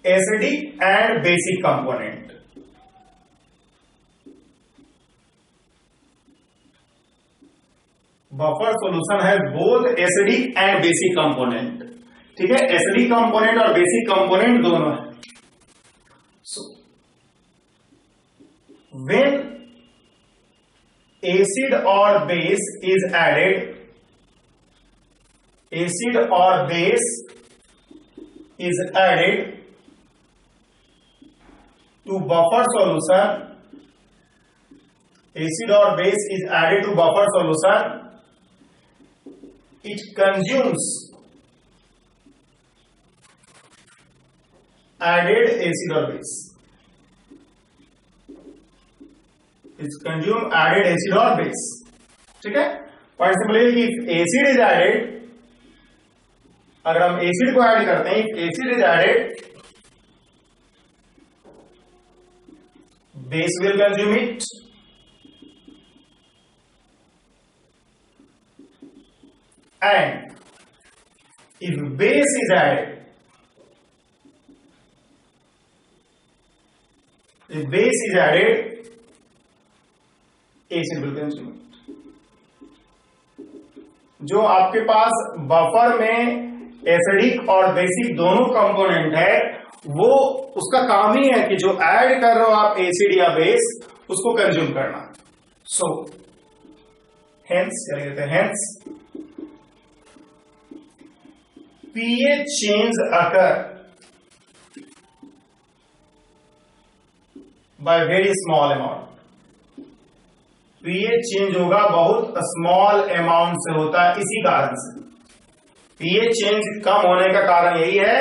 acidic and basic component. Buffer solution has both acidic and basic component. ठीक है, एसिडिक कंपोनेंट और बेसिक कंपोनेंट दोनों है। So when acid or base is added, acid or base is added to buffer solution, acid or base is added to buffer solution, it consumes added acid or base, it's consume added acid or base। ठीक है, point simple है कि acid is added, अगर हम acid को add करते हैं, acid is added, base will consume it, and if base is added, if base is added, acid will consume it। जो आपके पास बफर में एसिडिक और बेसिक दोनों कंपोनेंट है, वो उसका काम ही है कि जो ऐड कर रहे हो आप एसिड या बेस, उसको कंज्यूम करना। सो हेंस क्या कहते हैं, hence pH change occur by very small amount. PH change होगा बहुत स्मॉल अमाउंट से होता है, इसी कारण से पीएच चेंज कम होने का कारण यही है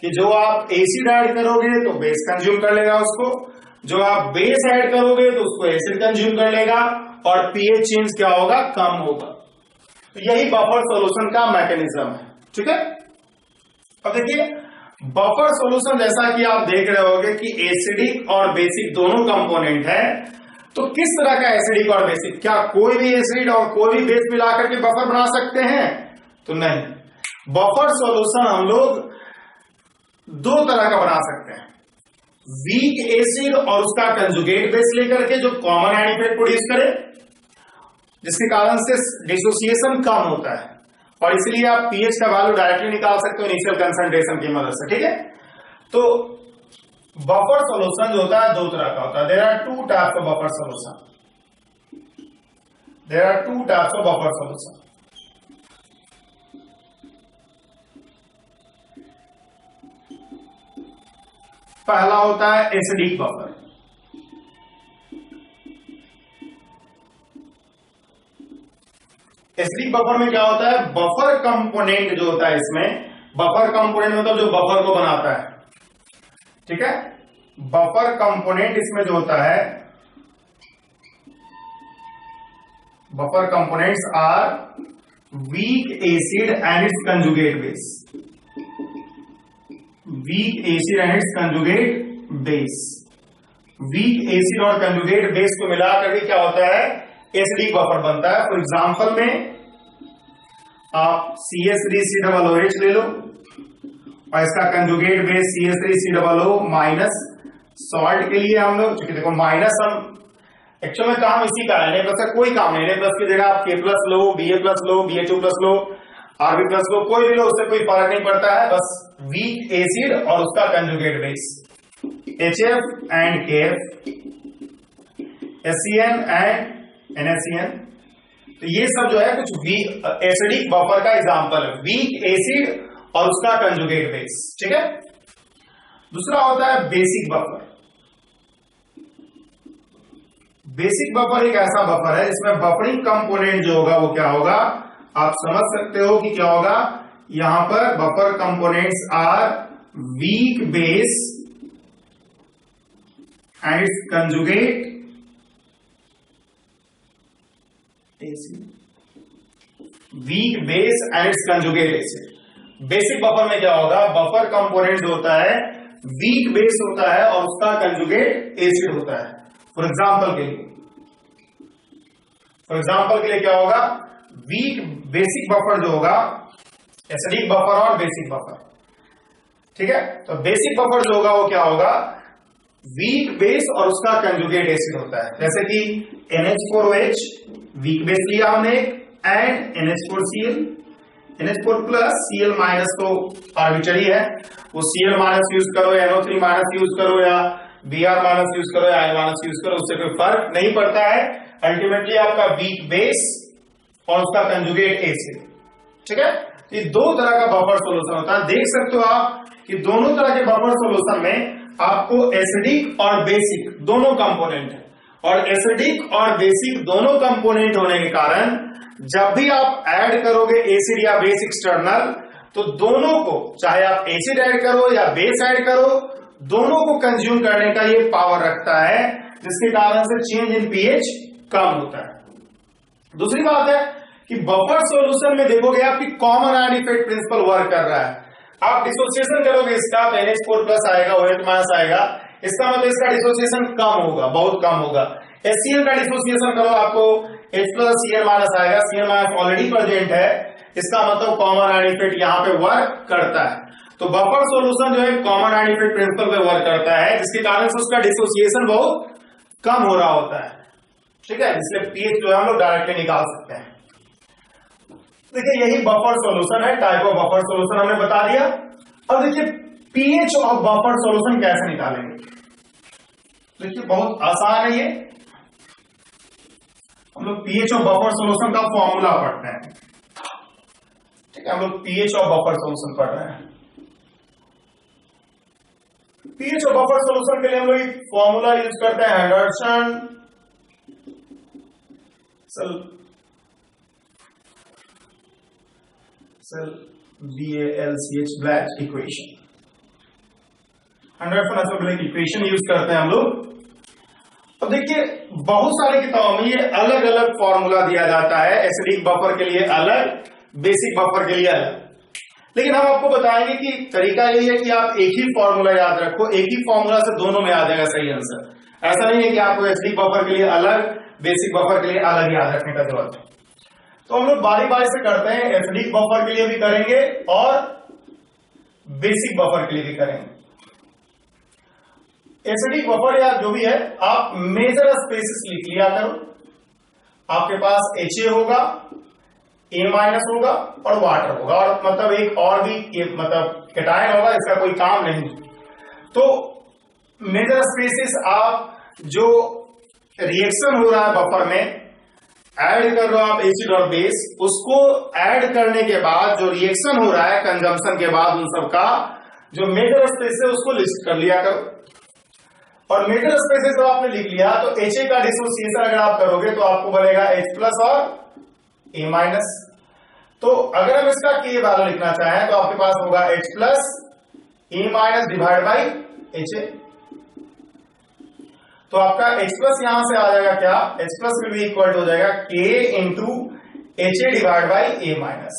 कि जो आप एसिड ऐड करोगे तो बेस कंज्यूम कर लेगा उसको, जो आप बेस ऐड करोगे तो उसको एसिड कंज्यूम कर लेगा, और पीएच चेंज क्या होगा, कम होगा। तो यही बफर सॉल्यूशन का मैकेनिज्म है। ठीक है, अब देखिए बफर सॉल्यूशन जैसा कि आप देख रहे होंगे कि एसिडिक और बेसिक दोनों कंपोनेंट है, तो किस तरह का एसिडिक और बेसिक, क्या कोई भी एसिड और कोई भी बेस मिलाकर के बफर बना सकते हैं? तो नहीं, बफर सॉल्यूशन हम लोग दो तरह का बना सकते हैं, वीक एसिड और उसका कंजुगेट बेस लेकर के जो कॉमन आयन इफेक्ट प्रोड्यूस करे, जिसके कारण से डिसोसिएशन कम होता है, और इसलिए आप पीएच का वैल्यू डायरेक्टली निकाल सकते हो इनिशियल कंसंट्रेशन की मदद से। ठीक है, तो बफर सॉल्यूशन जो होता है दो तरह का होता है। There are two types of buffer solution, there are two types of buffer solution. पहला होता है एसिडिक बफर। एसिडिक बफर में क्या होता है, बफर कंपोनेंट जो होता है इसमें, बफर कंपोनेंट मतलब जो बफर को बनाता है। ठीक है, बफर कंपोनेंट इसमें जो होता है, buffer components are weak acid and its conjugate base, weak acid and its conjugate base. Weak acid और कंजुगेट बेस को मिलाकर के क्या होता है, एसिडिक बफर बनता है। फॉर एग्जांपल में आप CH3COOH ले लो और इसका conjugate base CH3COO minus, salt के लिए हम लोग, चूंकि देखो माइनस हम एक्चुअल में काम इसी का है, Na प्लस का कोई काम नहीं, Na प्लस की जगह आप K plus low, Ba plus low, Ba2 plus low, Rb plus low, कोई भी लो, उससे कोई फर्क नहीं पड़ता है, बस वीक एसिड और उसका conjugate base HF and KF, SCN and NaCN। तो ये सब जो है कुछ वीक एसिडिक बफर का एग्जांपल है, वीक एसिड और उसका कंजुगेट बेस। ठीक है, दूसरा होता है बेसिक बफर। बेसिक बफर एक ऐसा बफर है जिसमें बफरिंग कंपोनेंट जो होगा वो क्या होगा, आप समझ सकते हो कि क्या होगा, यहां पर buffer components are weak base and its conjugate acid, weak base and its conjugate acid. Basic buffer में क्या होगा, बफर कंपोनेंट जो होता है वीक बेस होता है और उसका कंजुगेट एसिड होता है। फॉर एग्जांपल के लिए फॉर एग्जाम्पल के लिए क्या होगा, वीक बेसिक बफर जो होगा, एसिडिक बफर और बेसिक बफर, ठीक है। तो बेसिक बफर जो होगा वो क्या होगा, वीक बेस और उसका कंजुगेट एसिड होता है, जैसे कि NH4OH वीक बेस लिया हमने and NH4Cl, NH4 plus Cl minus तो आर्बिट्ररी है, वो Cl माइनस यूज करो या NO3 माइनस यूज करो या Br माइनस यूज करो या I माइनस यूज करो, उससे कोई फर्क नहीं पड़ता है। अल्टीमेटली आपका वीक बेस और उसका कंजुगेट एसिड, ठीक है। ये दो तरह का बफर सॉल्यूशन होता है। देख सकते हो आप कि दोनों तरह के बफर सॉल्यूशन में आपको एसिडिक और बेसिक दोनों कंपोनेंट है, और एसिडिक और बेसिक दोनों कंपोनेंट होने के कारण जब भी आप ऐड करोगे एसिड या बेस एक्सटर्नल, तो दोनों को, चाहे आप एसिड ऐड करो या बेस ऐड करो, दोनों को कंज्यूम करने का ये पावर रखता है, जिसके कारण से चेंज इन पीएच कम होता है। दूसरी बात है कि बफर सॉल्यूशन में देखोगे आपकी common ion effect principle work कर रहा है। आप डिसोसिएशन करोगे इसका तो NH4 प्लस आएगा, OH माइनस आएगा, इसका मतलब इसका डिसोसिएशन कम होगा, बहुत कम होगा। HCl का डिसोसिएशन करो आपको H प्लस Cl माइनस आएगा, Cl माइनस ऑलरेडी प्रेजेंट है, इसका मतलब कॉमन आयन इफेक्ट यहाँ पे वर्क करता है। तो बफर सॉल्यूशन जो है कॉमन आयन इफेक्ट प्रिंसिपल पे वर्क करता है, जिसके कारण से उसका डिसोसिएशन बहुत कम हो रहा होता है, ठीक है, इसलिए पीएच जो है हम लोग डायरेक्टली निकाल सकते हैं। देखिए यही बफर सॉल्यूशन है, टाइप ऑफ बफर सॉल्यूशन हमने बता दिया। अब देखिए पीएच ऑफ बफर सॉल्यूशन कैसे निकालेंगे। देखिए बहुत आसान है ये, हम लोग पीएच ऑफ बफर सॉल्यूशन का फॉर्मूला पढ़ते हैं, ठीक है, हम लोग पीएच ऑफ बफर सॉल्यूशन पढ़ रहे हैं। पीएच ऑफ बफर सॉल्यूशन के लिए हम लोग एक फॉर्मूला यूज करते हैं, Henderson BALCH Balch equation, Henderson Balch equation use करते हैं हम लोग। अब देखिए बहुत सारी किताबों में ये अलग अलग फॉर्मूला दिया जाता है, एसिडिक बफर के लिए अलग, बेसिक बफर के लिए अलग, लेकिन हम आपको बताएंगे कि तरीका यही है कि आप एक ही फॉर्मूला याद रखो, एक ही फॉर्मूला से दोनों में आ जाएगा सही आंसर। ऐसा नहीं है कि आपको एसिडिक बफर के लिए अलग, बेसिक बफर के लिए अलग याद रखने का जरूरत है। तो हम लोग बारी बारी से करते हैं, एसिडिक बफर के लिए भी करेंगे और बेसिक बफर के लिए भी करेंगे। एसिडिक बफर या जो भी है, आप मेजर स्पेसिस लिख लिया करो, आपके पास HA होगा, A माइनस होगा और वाटर होगा, और मतलब एक और भी मतलब कैटायन होगा, इसका कोई काम नहीं। तो मेजर स्पेसिस आप जो रिएक्शन हो रहा है बफर में, ऐड कर रहे हो आप एसिड और बेस, उसको ऐड करने के बाद जो रिएक्शन हो रहा है कंजम्पशन के बाद, उन सब का जो मेजर स्पेस है उसको लिस्ट कर लिया करो। और मेजर स्पेसेस जब आपने लिख लिया तो HA का डिसोसिएशन अगर आप करोगे तो आपको बनेगा H प्लस और A माइनस। तो अगर हम इसका K वैल्यू लिखना चाहें तो आपके पास होगा H plus A minus divide by HA। तो आपका H प्लस यहां से आ जाएगा क्या, H plus will be equal to हो जाएगा K into HA divide by A minus.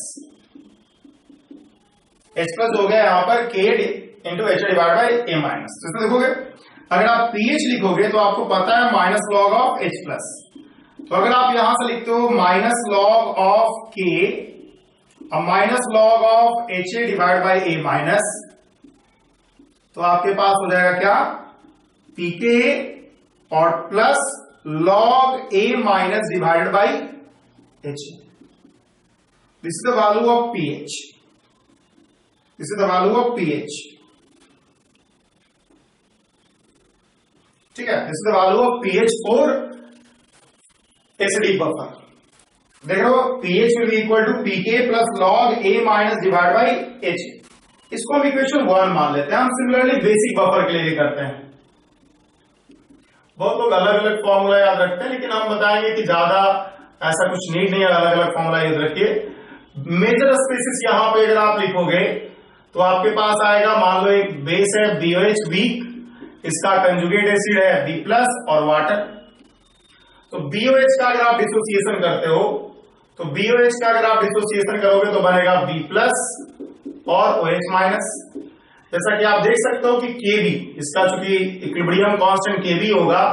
H plus हो गया यहां पर K into HA divide by A minus. तो इसमें देखोगे अगर आप पीएच लिखोगे तो आपको पता है minus log of H plus, तो अगर आप यहां से लिखते हो माइनस लॉग ऑफ K और minus log of HA divide by A minus, तो आपके पास हो जाएगा क्या, pK और plus log A minus divided by HA। This is the value of pH, this is the value of pH, ठीक है, this is the value of pH for acidic buffer. देख रहे हो pH will be equal to pK plus log A minus divide by HA। इसको हम equation 1 मान लेते हैं। हम सिमिलरली बेसिक बफर के लिए भी करते हैं। बहुत लोग अलग अलग फॉर्मूला याद रखते हैं, लेकिन हम बताएंगे कि ज्यादा ऐसा कुछ नीड नहीं है, अलग अलग फॉर्मूला याद रखिए। मेजर स्पेसिस यहां पे अगर आप लिखोगे तो आपके पास आएगा, मान लो एक बेस है BOH वीक, इसका कंजुगेट एसिड है B प्लस और वाटर। तो BOH का अगर आप डिसोसिएशन करते हो तो BOH का अगर आप डिसोसिएशन करोगे तो बनेगा B प्लस और OH माइनस। जैसा कि आप देख सकते हो कि Kb, इसका चूंकि इक्विलिब्रियम कांस्टेंट Kb होगा,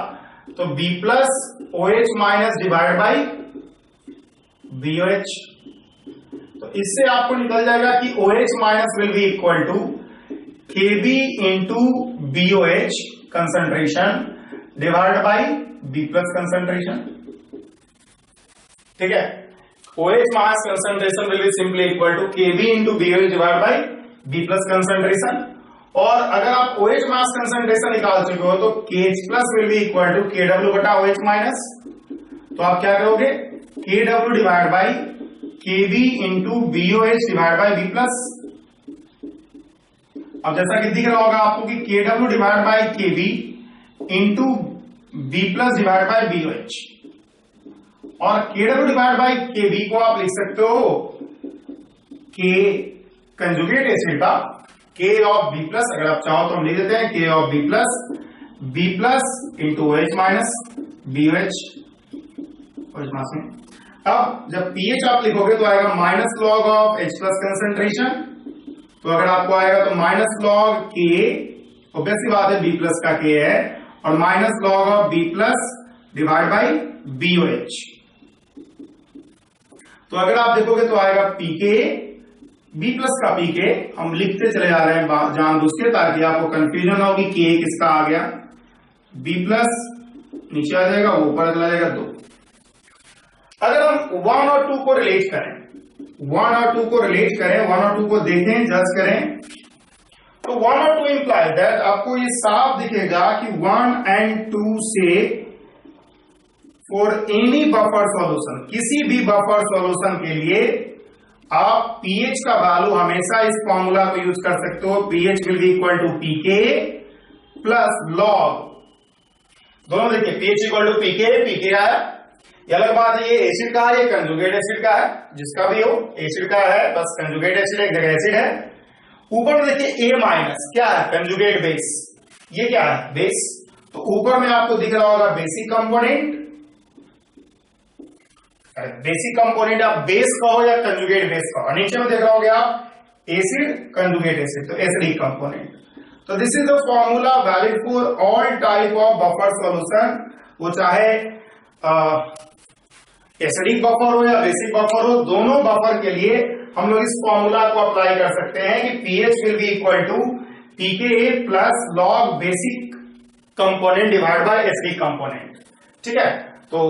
तो B plus OH minus divide by BOH। तो इससे आपको निकल जाएगा कि OH minus will be equal to KB into BOH concentration divide by B plus concentration. ठीक है, OH mass concentration will be simply equal to KB into BOH divide by B plus concentration. और अगर आप OH mass concentration निकाल चुके हो तो KH plus will be equal to KW बटा OH माइनस। तो आप क्या करोगे, KW divide by KB into BOH divide by B plus. अब जैसा कि दिख रहा होगा आपको कि KW divide by KB into B plus divide by BOH, और KW डिवाइड बाई KB को आप लिख सकते हो K कंजुगेट एसिड का K ऑफ B प्लस, अगर आप चाहो तो हम लिख देते हैं K of B plus B plus into OH minus BOH OH मास में। अब जब pH आप लिखोगे तो आएगा minus log of H plus concentration. तो अगर आपको आएगा तो माइनस लॉग K, ऑब्वियस सी बात है B प्लस का K है, और minus log of B plus divide by BOH। तो अगर आप देखोगे तो आएगा PK, B प्लस का PK, हम लिखते चले जा रहे हैं जानबूझ के ताकि आपको कंफ्यूजन होगी K किसका आ गया, B प्लस नीचे आ जाएगा, ऊपर चला जाएगा 2। अगर हम 1 और 2 को रिलेट करें, 1 और 2 को रिलेट करें, 1 और 2 को देखें, जज करें, तो 1 और 2 इंप्लाई दैट आपको ये साफ दिखेगा कि 1 एंड 2 से फॉर एनी बफर सॉल्यूशन, किसी भी बफर सॉल्यूशन के लिए आप pH का वैल्यू हमेशा इस फॉर्मूला को यूज कर सकते हो, pH will be equal to PK plus log, दोनों देखिए pH equal to PK, PK आया, ये अलग बात है ये एसिड का है, ये कंजुगेट एसिड का है, जिसका भी हो एसिड का है, बस कंजुगेट एसिड एक जगह एसिड है। ऊपर देखिए A माइनस क्या है, कंजुगेट बेस, ये क्या है बेस, तो ऊपर में आपको दिख रहा होगा बेसिक कंपोनेंट, बेसिक कंपोनेंट आप बेस कहो या कंजुगेट बेस कहो, नीचे में देख रहा होगे आप एसिड कंजुगेट एसिड, तो एसिडिक कंपोनेंट। तो this is the formula valid for all type of buffer solution, वो चाहे एसिडिक बफर हो या बेसिक बफर हो, दोनों बफर के लिए हम लोग इस फॉर्मूला को अप्लाई कर सकते हैं कि pH will be equal to PK plus log basic component divide by acidic component. ठीक है, तो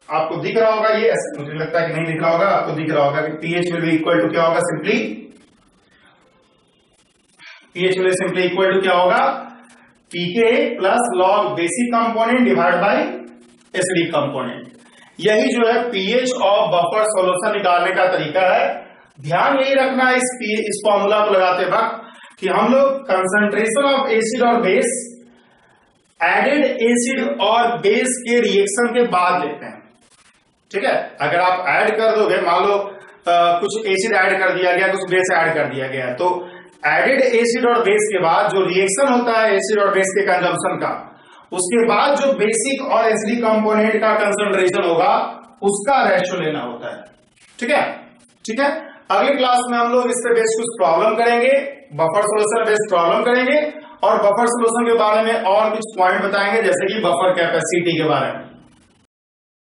आपको दिख रहा होगा ये, मुझे लगता है कि नहीं दिख रहा होगा, आपको दिख रहा होगा कि pH will be equal to क्या होगा, simply pH will simply equal to क्या होगा, PK plus log basic component divide by acidic component. यही जो है pH ऑफ बफर सॉल्यूशन निकालने का तरीका है। ध्यान यही रखना है इस फॉर्मूला को लगाते वक्त कि हम लोग कंसंट्रेशन ऑफ एसिड और बेस एडेड एसिड और बेस के रिएक्शन के बाद लेते हैं। ठीक है, अगर आप ऐड कर दोगे, मान लो कुछ एसिड ऐड कर दिया गया, कुछ बेस ऐड कर दिया गया, तो एडेड एसिड और बेस के बाद जो रिएक्शन होता है एसिड और बेस के कंजम्पशन का, उसके बाद जो बेसिक और एसिडिक कंपोनेंट का कंसंट्रेशन होगा उसका रेशियो लेना होता है। ठीक है, ठीक है, अगले क्लास में हम लोग इस पे बेस्ड कुछ प्रॉब्लम करेंगे, बफर सॉल्यूशन बेस्ड प्रॉब्लम करेंगे, और बफर सॉल्यूशन के बारे में और कुछ पॉइंट बताएंगे, जैसे कि बफर कैपेसिटी के बारे में।